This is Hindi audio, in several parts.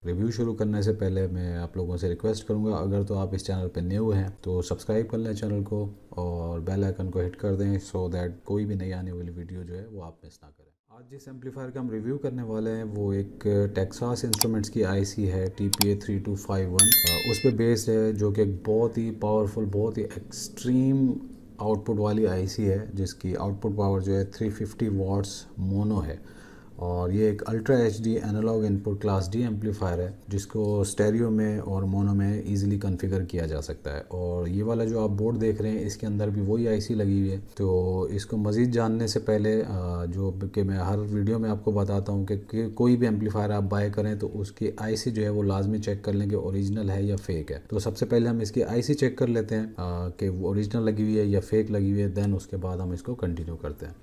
रिव्यू शुरू करने से पहले मैं आप लोगों से रिक्वेस्ट करूंगा, अगर तो आप इस चैनल पे न्यू हैं तो सब्सक्राइब कर लें चैनल को और बेल आइकन को हिट कर दें, सो दैट कोई भी नई आने वाली वीडियो जो है वो आप मिस ना करें। आज जिस एम्पलीफायर का हम रिव्यू करने वाले हैं वो एक टेक्सास इंस्ट्रूमेंट्स की आईसी है TPA3251, उस पर बेस्ड है, जो कि एक बहुत ही पावरफुल, बहुत ही एक्सट्रीम आउटपुट वाली आईसी है, जिसकी आउटपुट पावर जो है 350 वाट्स मोनो है। और ये एक ultra HD analog input class D amplifier है, जिसको स्टेरियो में और मोनो में इजीली कॉन्फ़िगर किया जा सकता है। और ये वाला जो आप बोर्ड देख रहे हैं, इसके अंदर भी वही आईसी लगी हुई है। तो इसको मज़ीद जानने से पहले जो कि मैं हर वीडियो में आपको बताता हूँ कि कोई भी एम्पलीफायर आप बाय करें तो उसकी आईसी जो है वो लाजमी चेक कर लें कि ओरिजिनल है या फेक है। तो सबसे पहले हम इसकी आईसी चेक कर लेते हैं कि वो ओरिजिनल लगी हुई है या फेक लगी हुई है, देन उसके बाद हम इसको कंटिन्यू करते हैं।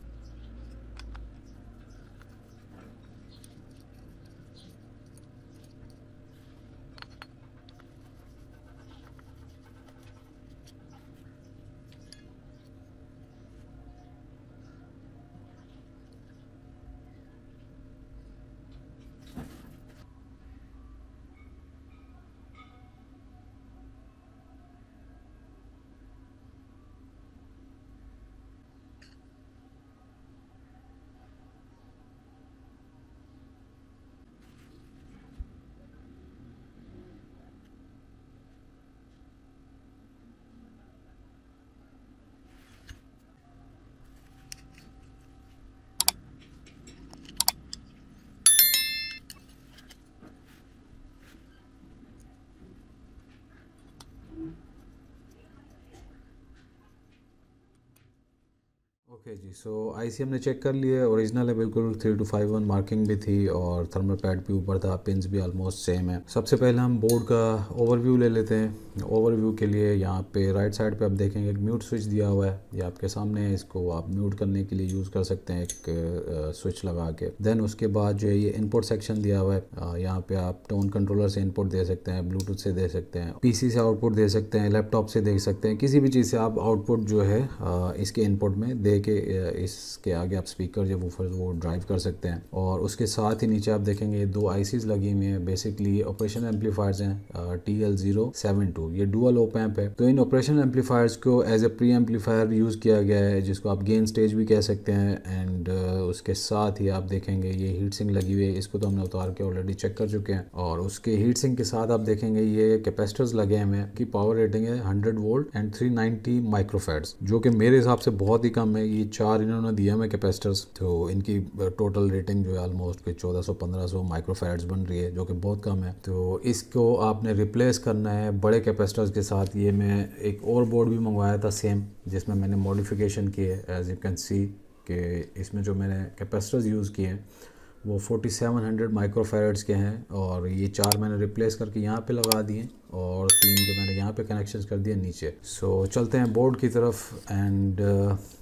ओके जी, सो आईसी हमने चेक कर लिया है, ओरिजिनल है बिल्कुल। 3251 मार्किंग भी थी और थर्मल पैड भी ऊपर था, पिंस भी ऑलमोस्ट सेम है। सबसे पहले हम बोर्ड का ओवरव्यू ले लेते हैं। ओवरव्यू के लिए यहाँ पे राइट साइड पे आप देखेंगे एक म्यूट स्विच दिया हुआ है, ये आपके सामने है। इसको आप म्यूट करने के लिए यूज़ कर सकते हैं एक स्विच लगा के। देन उसके बाद जो है ये इनपुट सेक्शन दिया हुआ है, यहाँ पे आप टोन कंट्रोलर से इनपुट दे सकते हैं, ब्लूटूथ से दे सकते हैं, पीसी से आउटपुट दे सकते हैं, लैपटॉप से दे सकते हैं, किसी भी चीज़ से आप आउटपुट जो है इसके इनपुट में दे के इसके आगे आप स्पीकर जो वूफर वो ड्राइव कर सकते हैं। और उसके साथ ही नीचे आप देखेंगे दो आईसीज लगी हुई हैं। बेसिकली ये ऑपरेशन एम्पलीफायर्स हैं, TL072, ये डुअल ओप एम्प है। तो इन ऑपरेशन एम्पलीफायर्स को as a pre amplifier use किया गया है, जिसको आप गेन स्टेज भी कह सकते हैं। एंड उसके साथ ही आप देखेंगे ये हीट सिंक लगी हुई है, इसको तो हमने उतार के ऑलरेडी चेक कर चुके हैं। और उसके हीट सिंक के साथ आप देखेंगे ये कैपेसिटर्स लगे हुए हैं, की पावर रेटिंग है 100 वोल्ट एंड 390 माइक्रोफैराड्स, जो कि मेरे हिसाब से बहुत ही कम है। ये 4 इन्होंने दिया हमें कैपेसिटर्स, तो इनकी टोटल रेटिंग जो है ऑलमोस्ट 1400-1500 माइक्रोफैराड्स बन रही है, जो कि बहुत कम है। तो इसको आपने रिप्लेस करना है बड़े कैपेसिटर्स के साथ। ये मैं एक और बोर्ड भी मंगवाया था सेम, जिसमें मैंने मॉडिफिकेशन की है, एज यू कैन सी कि इसमें जो मैंने कैपेसिटर्स यूज़ किए हैं वो 4700 माइक्रोफैराड्स के हैं। और ये 4 मैंने रिप्लेस करके यहाँ पे लगा दिए और 3 के मैंने यहाँ पे कनेक्शंस कर दिए नीचे। सो चलते हैं बोर्ड की तरफ। एंड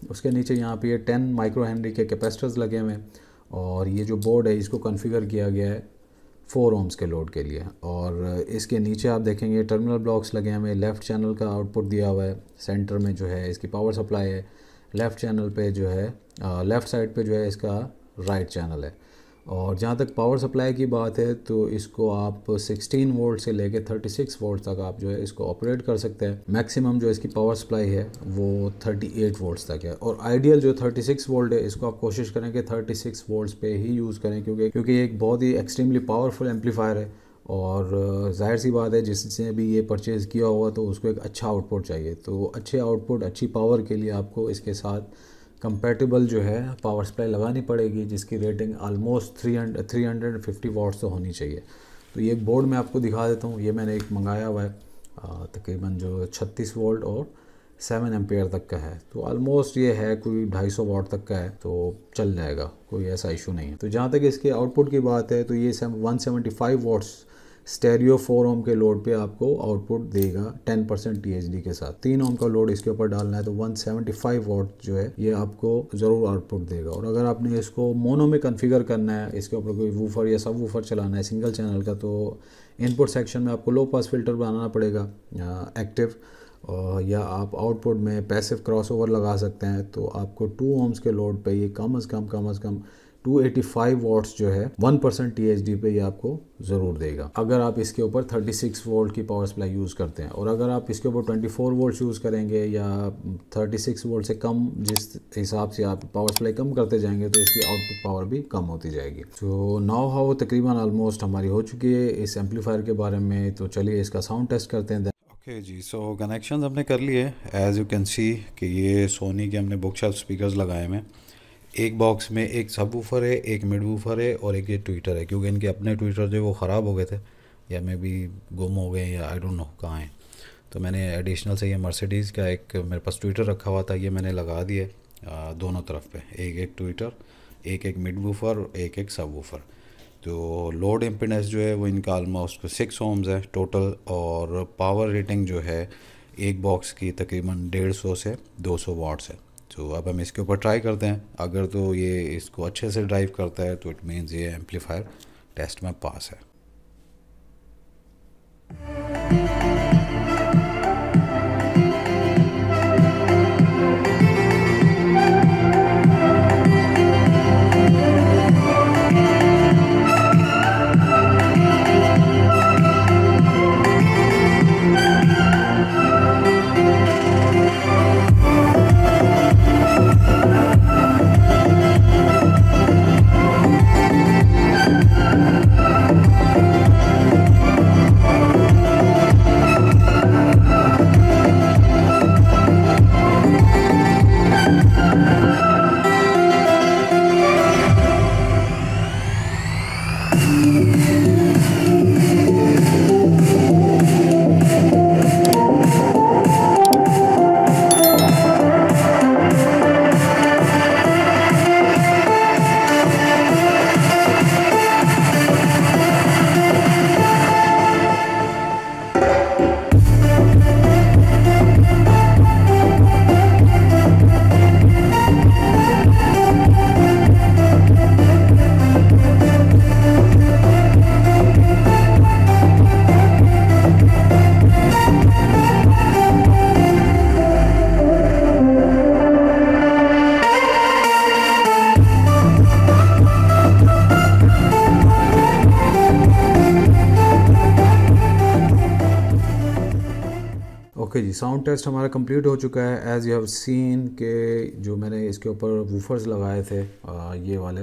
उसके नीचे यहाँ पे ये 10 माइक्रो हेनरी के कैपेसिटर्स लगे हुए हैं। और ये जो बोर्ड है इसको कॉन्फ़िगर किया गया है 4 ohms के लोड के लिए। और इसके नीचे आप देखेंगे टर्मिनल ब्लॉक्स लगे हैं। लेफ़्ट चैनल का आउटपुट दिया हुआ है, सेंटर में जो है इसकी पावर सप्लाई है, लेफ़्ट चैनल पे जो है लेफ़्ट साइड पे जो है इसका राइट चैनल है। और जहाँ तक पावर सप्लाई की बात है तो इसको आप 16 वोल्ट से लेके 36 वोल्ट तक आप जो है इसको ऑपरेट कर सकते हैं। मैक्सिमम जो इसकी पावर सप्लाई है वो 38 वोल्ट्स तक है। और आइडियल जो 36 वोल्ट है इसको आप कोशिश करें कि 36 वोल्ट्स पे ही यूज़ करें, क्योंकि ये एक बहुत ही एक्सट्रीमली पावरफुल एम्पलीफायर है। और जाहिर सी बात है जिसने भी ये परचेज़ किया हुआ तो उसको एक अच्छा आउटपुट चाहिए। तो अच्छे आउटपुट, अच्छी पावर के लिए आपको इसके साथ कंपैटिबल जो है पावर सप्लाई लगानी पड़ेगी, जिसकी रेटिंग ऑलमोस्ट 350 वाट्स तो होनी चाहिए। तो ये बोर्ड मैं आपको दिखा देता हूँ। ये मैंने एक मंगाया हुआ है तकरीबन जो 36 वोल्ट और 7 एम्पेयर तक का है। तो ऑलमोस्ट ये है कोई 250 वाट तक का है, तो चल जाएगा, कोई ऐसा इशू नहीं है। तो जहाँ तक इसके आउटपुट की बात है तो ये 175 वाट्स स्टेरियो 4 ओम के लोड पे आपको आउटपुट देगा 10% THD के साथ। 3 ओम का लोड इसके ऊपर डालना है तो 175 वाट जो है ये आपको ज़रूर आउटपुट देगा। और अगर आपने इसको मोनो में कॉन्फ़िगर करना है, इसके ऊपर कोई वूफर या सब वूफर चलाना है सिंगल चैनल का, तो इनपुट सेक्शन में आपको लो पास फिल्टर बनाना पड़ेगा एक्टिव, या आप आउटपुट में पैसिव क्रॉसओवर लगा सकते हैं। तो आपको 2 ohms के लोड पे ये कम अज़ कम 285 वॉट्स जो है 1% THD पे ये आपको ज़रूर देगा, अगर आप इसके ऊपर 36 वोल्ट की पावर सप्लाई यूज़ करते हैं। और अगर आप इसके ऊपर 24 वोल्ट यूज़ करेंगे या 36 वोल्ट से कम, जिस हिसाब से आप पावर सप्लाई कम करते जाएंगे तो इसकी आउटपुट पावर भी कम होती जाएगी। तो नाउ हाउ तकरीबन ऑलमोस्ट हमारी हो चुकी है इस एम्पलीफायर के बारे में। तो चलिए इसका साउंड टेस्ट करते हैं। ओके जी, सो कनेक्शंस हमने कर लिए। एज़ यू कैन सी कि ये सोनी के हमने बुक शेल्फ स्पीकर्स लगाए हैं। एक बॉक्स में एक सब वूफर है, एक मिड वूफर है और एक ये ट्विटर है, क्योंकि इनके अपने ट्विटर जो वो ख़राब हो गए थे या मे भी गुम हो गए या आई डोंट नो कहाँ हैं। तो मैंने एडिशनल से ये मर्सिडीज़ का एक मेरे पास ट्विटर रखा हुआ था, ये मैंने लगा दिए दोनों तरफ पे, एक एक ट्विटर, एक एक मिड वूफर, एक एक सब वूफर। तो लोड इम्पीडेंस जो है वो इनका ऑलमोस्ट 6 ओम्स है टोटल, और पावर रेटिंग जो है एक बॉक्स की तकरीबन 150 से 200 वाट्स है। तो अब हम इसके ऊपर ट्राई करते हैं। अगर तो ये इसको अच्छे से ड्राइव करता है तो इट मीन्स ये एम्पलीफायर टेस्ट में पास है। ओके जी, साउंड टेस्ट हमारा कंप्लीट हो चुका है। एज़ यू हैव सीन के जो मैंने इसके ऊपर वूफर्स लगाए थे ये वाले,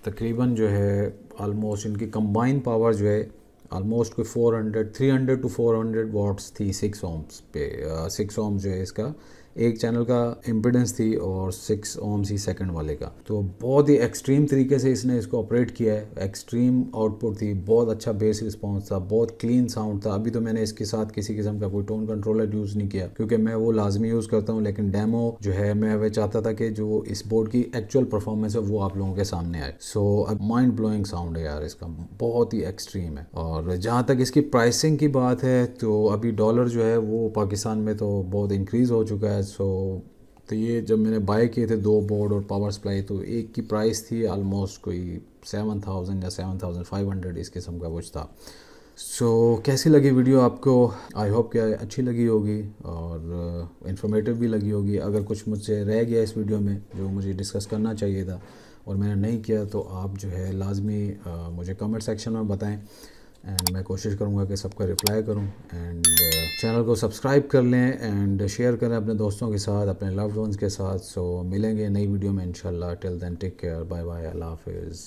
तकरीबन जो है ऑलमोस्ट इनकी कंबाइन पावर जो है ऑलमोस्ट कोई 300 टू 400 वाट्स थी 6 ओम्स पे। 6 ओम्स जो है इसका एक चैनल का इम्पिडेंस थी और 6 ओम्स ही सेकंड वाले का। तो बहुत ही एक्सट्रीम तरीके से इसने इसको ऑपरेट किया है। एक्सट्रीम आउटपुट थी, बहुत अच्छा बेस रिस्पॉन्स था, बहुत क्लीन साउंड था। अभी तो मैंने इसके साथ किसी किस्म का कोई टोन कंट्रोलर यूज़ नहीं किया क्योंकि मैं वो लाजमी यूज़ करता हूँ, लेकिन डेमो जो है मैं वह चाहता था कि जो इस बोर्ड की एक्चुअल परफॉर्मेंस है वो आप लोगों के सामने आए। सो अब माइंड ब्लोइंग साउंड है यार इसका, बहुत ही एक्सट्रीम है। और जहाँ तक इसकी प्राइसिंग की बात है तो अभी डॉलर जो है वो पाकिस्तान में तो बहुत इंक्रीज़ हो चुका है। तो ये जब मैंने बाय किए थे 2 बोर्ड और पावर सप्लाई, तो एक की प्राइस थी ऑलमोस्ट कोई 7000 या 7500 इस किस्म का कुछ था। कैसी लगी वीडियो आपको? आई होप कि अच्छी लगी होगी और इन्फॉर्मेटिव भी लगी होगी। अगर कुछ मुझसे रह गया इस वीडियो में जो मुझे डिस्कस करना चाहिए था और मैंने नहीं किया तो आप जो है लाजमी मुझे कमेंट सेक्शन में बताएं एंड मैं कोशिश करूँगा कि सबका रिप्लाई करूँ। एंड चैनल को सब्सक्राइब कर लें एंड शेयर करें अपने दोस्तों के साथ, अपने लव्ड वंस के साथ। मिलेंगे नई वीडियो में इंशाल्लाह। Till then take care, bye bye, अल्लाह हाफिज़।